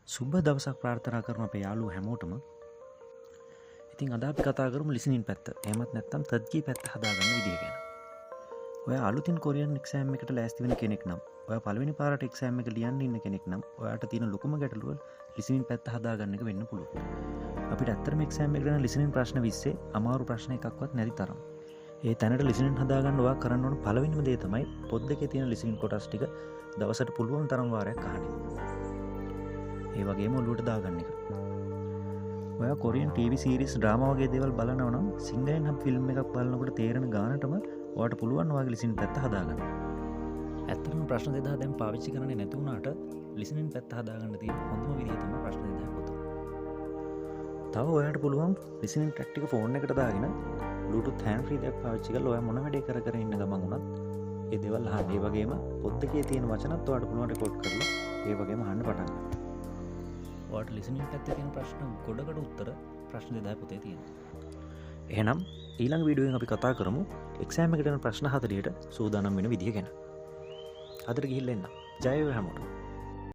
සුබ දවසක් ප්‍රාර්ථනා කරන අපේ යාළුවෝ හැමෝටම. ඉතින් අද අපි කතා කරමු ලිසනින් පැත්ත. එහෙමත් නැත්නම් තර්ජී පැත්ත හදාගන්න විදිය ගැන. ඔයා අලුතින් කොරියන් එක්සෑම් එකට ලෑස්ති වෙන කෙනෙක් නම්, ඔයා පළවෙනි පාරට එක්සෑම් එක ලියන්න ඉන්න කෙනෙක් නම්, ඔයාට තියෙන ලොකුම ගැටලුව ලිසනින් පැත්ත හදාගන්න එක වෙන්න පුළුවන්. අපිට ඇත්තටම එක්සෑම් එකට යන ලිසනින් ප්‍රශ්න 20 අමාරු ප්‍රශ්න එකක්වත් නැති තරම්. ඒ තැනට ලිසනින් හදාගන්න ඔයා කරන්න ඕන පළවෙනිම දේ තමයි පොත් දෙකේ තියෙන ලිසනින් කොටස් ටික දවසට පුළුවන් තරම් වාරයක් අහන්න. ඒ වගේම ඔලුවට දාගන්න එක. ඔයා කොරියන් TV සීරීස් ඩ්‍රාමා වගේ දේවල් බලනවා නම් සිංහලෙන් හම් ෆිල්ම් එකක් බලනකොට තේරෙන ගානටම ඔයාට පුළුවන් ඔයාගේ ලිසනින් පැත්ත හදාගන්න. ඇත්තටම ප්‍රශ්න 2000 දැන් පාවිච්චි කරන්නේ නැති වුණාට ලිසනින් පැත්ත හදාගන්න තියෙන හොඳම විදිය තමයි ප්‍රශ්න 2000 පොත. තව ඔයාට පුළුවන් ලිසනින් ට්‍රැක් ටික ෆෝන් එකට දාගෙන Bluetooth hand free එකක් පාවිච්චි කරලා ඔයා මොන වැඩේ කර ඉන්න ගමන් උනත් ඒ දේවල් අහන්න. ඒ වගේම පොත් දෙකේ තියෙන වචනත් ඔයාට පුළුවන් රෙකෝඩ් කරලා ඒ වගේම අහන්න පටන් ගන්න. ඔයාට ලිසනින් පැත්තේ තියෙන ප්‍රශ්න ගොඩකට උත්තර ප්‍රශ්න 2000 පොතේ තියෙනවා. එහෙනම් ඊළඟ වීඩියෝවෙන් අපි කතා කරමු එක්සෑම් එකට යන ප්‍රශ්න 40ට සූදානම් වෙන විදිය ගැන. අදට ගිහිල්ලා එන්න. ජය වේවා හැමෝටම.